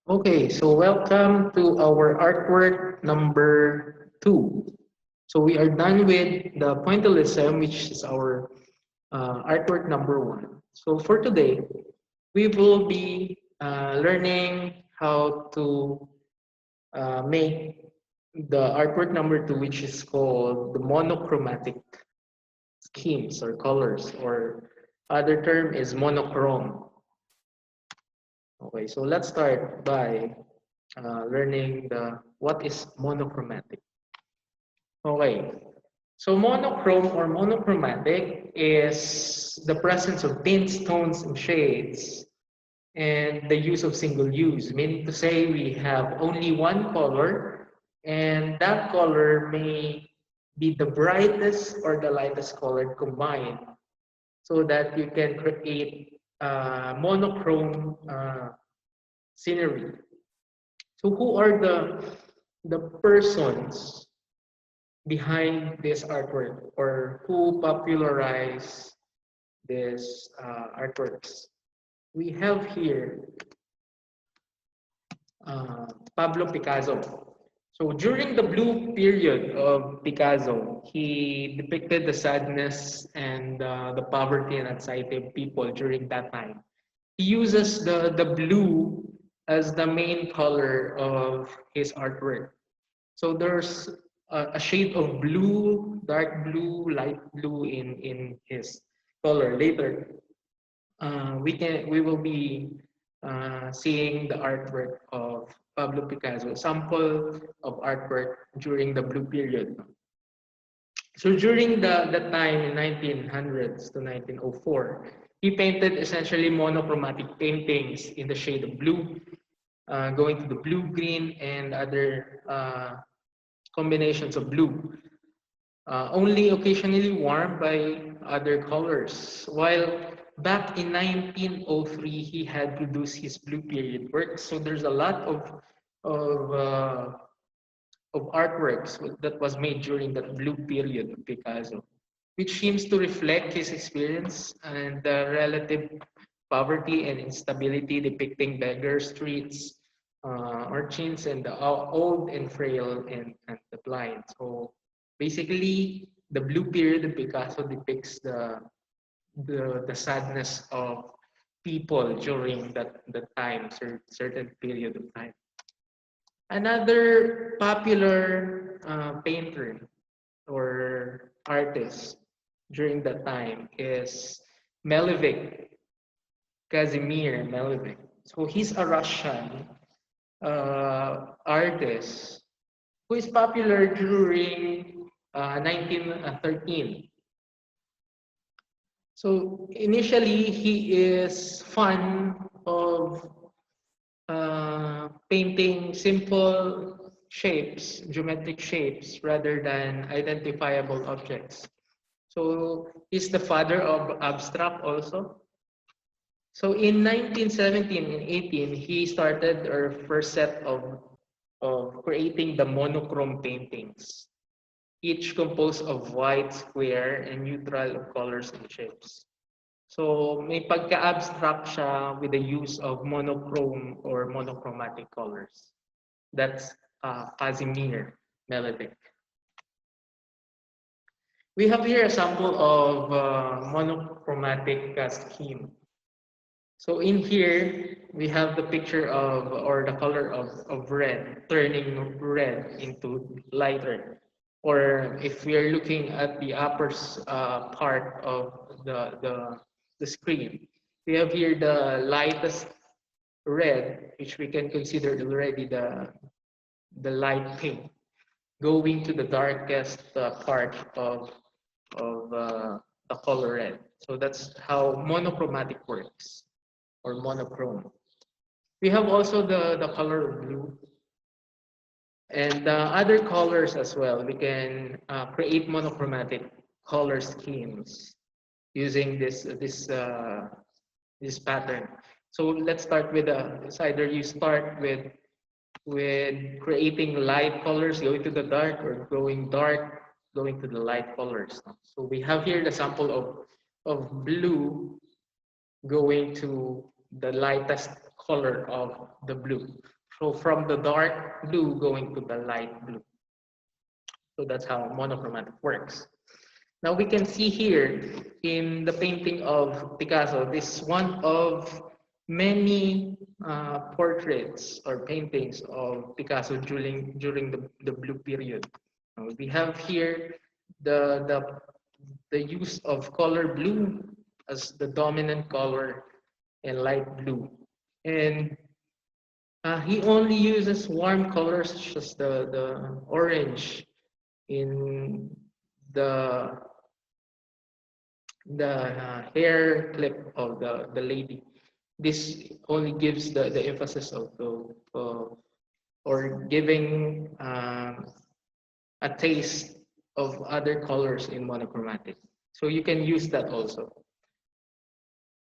Okay, so welcome to our artwork number 2. So we are done with the pointillism, which is our artwork number 1. So for today, we will be learning how to make the artwork number 2, which is called the monochromatic schemes or colors, or other term is monochrome. Okay, so let's start by learning the what is monochromatic. Okay, so monochrome or monochromatic is the presence of tints, tones, and shades, and the use of single use, meaning to say we have only one color, and that color may be the brightest or the lightest color combined, so that you can create monochrome scenery. So who are the persons behind this artwork, or who popularized this artworks? We have here Pablo Picasso. So during the blue period of Picasso, he depicted the sadness and the poverty and anxiety of people during that time. He uses the blue as the main color of his artwork. So there's a shade of blue, dark blue, light blue in his color. Later, we will be seeing the artwork of Pablo Picasso, sample of artwork during the blue period. So during the time in 1900s to 1904, he painted essentially monochromatic paintings in the shade of blue, going to the blue, green, and other combinations of blue, only occasionally warmed by other colors. While back in 1903, he had produced his blue period works. So there's a lot of uh, of artworks that was made during that blue period of Picasso, which seems to reflect his experience and the relative poverty and instability, depicting beggars, streets, urchins, and the old and frail and the blind. So basically, the blue period of Picasso depicts the sadness of people during that time, certain period of time. Another popular painter or artist during that time is Malevich, Kazimir Malevich. So he's a Russian artist who is popular during 1913. So initially, he is fond of painting simple shapes, geometric shapes, rather than identifiable objects. So he's the father of abstract also. So in 1917 and 18, he started our first set of creating the monochrome paintings, each composed of white, square, and neutral of colors and shapes. So may pagka-abstract siya with the use of monochrome or monochromatic colors. That's Casimir Malevich. We have here a sample of monochromatic scheme. So in here, we have the picture of, or the color of red, turning red into lighter. Or if we are looking at the upper part of the screen, we have here the lightest red, which we can consider already the light pink, going to the darkest part of the color red. So that's how monochromatic works, or monochrome. We have also the color of blue and other colors as well. We can create monochromatic color schemes using this pattern. So let's start with it's either you start with creating light colors going to the dark, or going dark going to the light colors. So we have here the sample of blue going to the lightest color of the blue. So from the dark blue going to the light blue. So that's how monochromatic works. Now we can see here in the painting of Picasso, this one of many portraits or paintings of Picasso during the blue period. We have here the use of color blue as the dominant color and light blue. And he only uses warm colors such as the orange in the hair clip of the lady. This only gives the emphasis of or giving a taste of other colors in monochromatic. So you can use that also.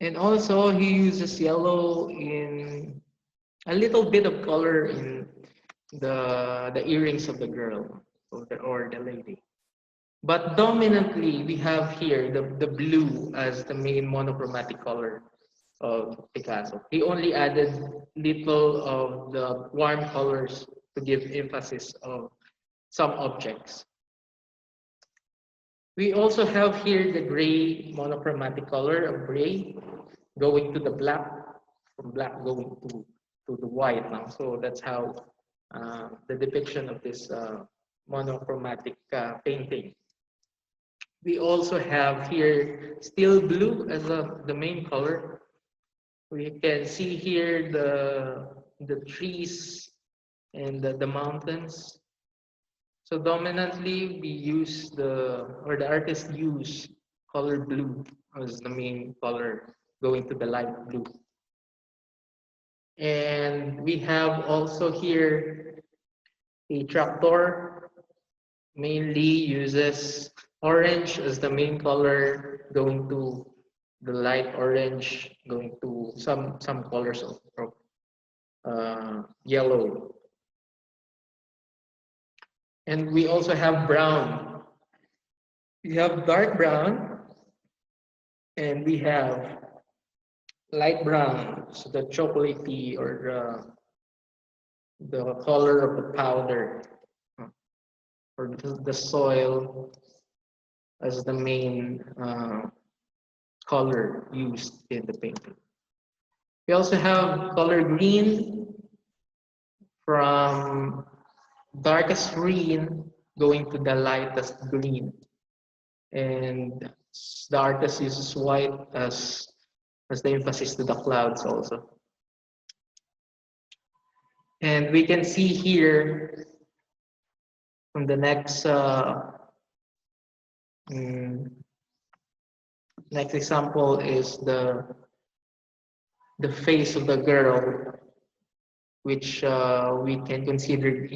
And also he uses yellow in a little bit of color in the earrings of the girl or the lady. But dominantly, we have here the blue as the main monochromatic color of Picasso. He only added little of the warm colors to give emphasis of some objects. We also have here the gray monochromatic color of gray going to the black, from black going to the white now. So that's how the depiction of this monochromatic painting. We also have here steel blue as the main color. We can see here the trees and the mountains. So dominantly we use the artist use color blue as the main color going to the light blue. And we have also here a tractor mainly uses orange as the main color going to the light orange going to some colors of yellow. And we also have brown. We have dark brown and we have light brown, so the chocolatey or the color of the powder or the soil as the main color used in the painting. We also have color green from darkest green going to the lightest green. And the artist uses white as the emphasis to the clouds also. And we can see here from the next next example is the face of the girl, which we can consider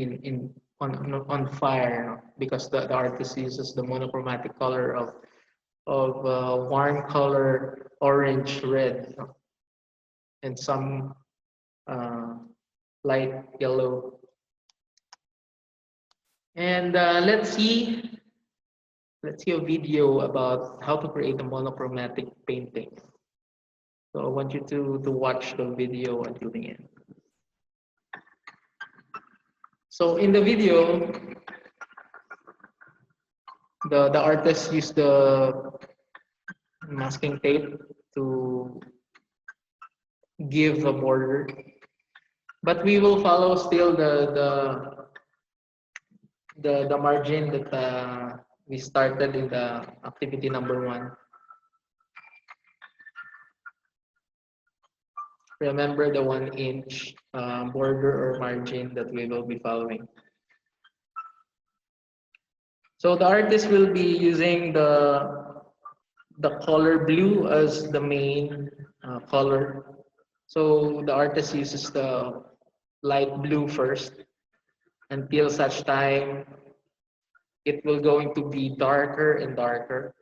on fire because the artist uses the monochromatic color of warm color orange red and some light yellow. And let's see a video about how to create a monochromatic painting. So I want you to watch the video until the end. So in the video, the artist used the masking tape to give a border, but we will follow still the margin that we started in the activity number 1. Remember the 1-inch border or margin that we will be following. So the artist will be using the color blue as the main color. So the artist uses the light blue first until such time it will going to be darker and darker.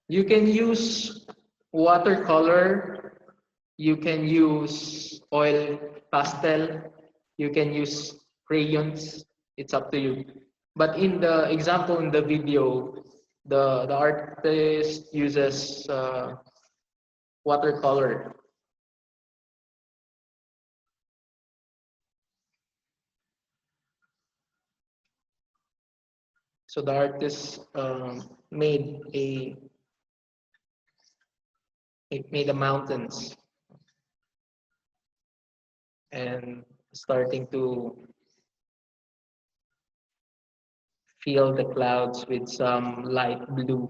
You can use watercolor, you can use oil pastel, you can use crayons, it's up to you. But in the example in the video, The artist uses watercolor. So the artist made made the mountains and starting to fill the clouds with some light blue.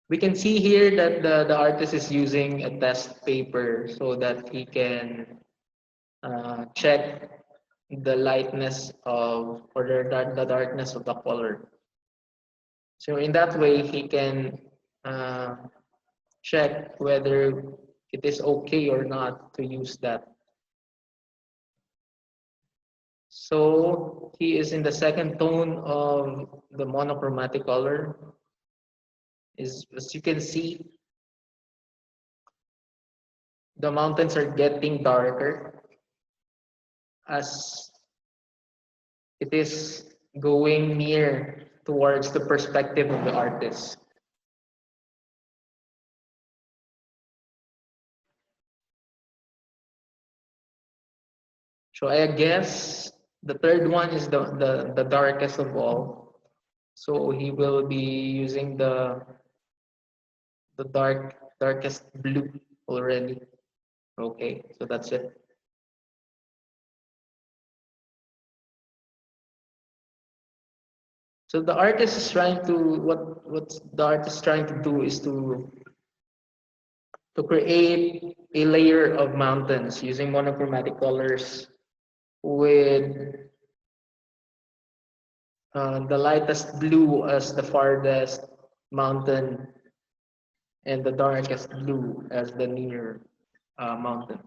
We can see here that the artist is using a test paper so that he can check the lightness of or the darkness of the color. So in that way, he can uh, check whether it is okay or not to use that. So he is in the second tone of the monochromatic color. Is as you can see, the mountains are getting darker as it is going near towards the perspective of the artist. So I guess the third one is the darkest of all. So he will be using the darkest blue already. Okay, so that's it. So the artist is trying to what the artist is trying to do is to create a layer of mountains using monochromatic colors with the lightest blue as the farthest mountain and the darkest blue as the near mountain,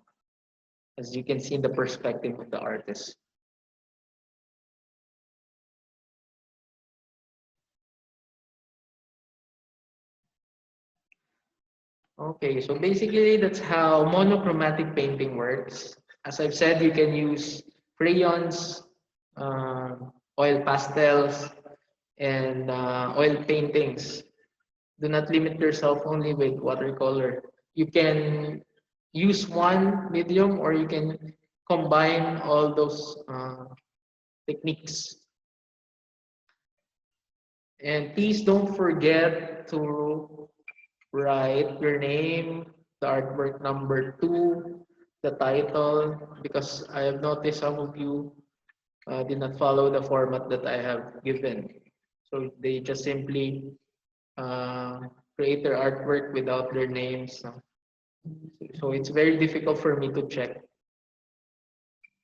as you can see in the perspective of the artist. Okay, so basically that's how monochromatic painting works. As I've said, you can use crayons, uh, oil pastels, and oil paintings. Do not limit yourself only with watercolor. You can use one medium or you can combine all those techniques. And please don't forget to write your name, the artwork number 2, the title, because I have noticed some of you did not follow the format that I have given. So they just simply uh, create their artwork without their names. So it's very difficult for me to check.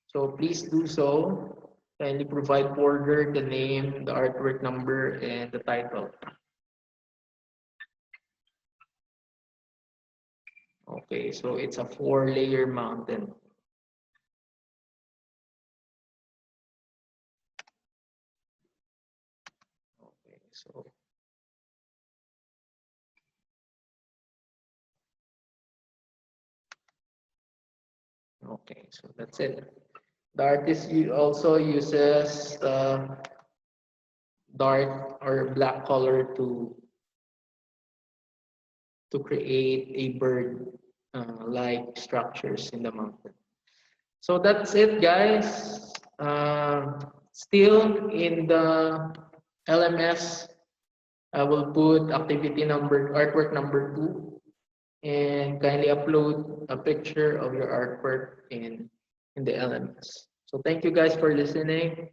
So please do so. Kindly provide order, the name, the artwork number, and the title. Okay, so it's a 4-layer mountain. Okay, so that's it. The artist also uses dark or black color to create a bird like structures in the mountain. So that's it, guys. Still in the LMS, I will put activity number, artwork number 2, and kindly upload a picture of your artwork in the LMS. So thank you guys for listening.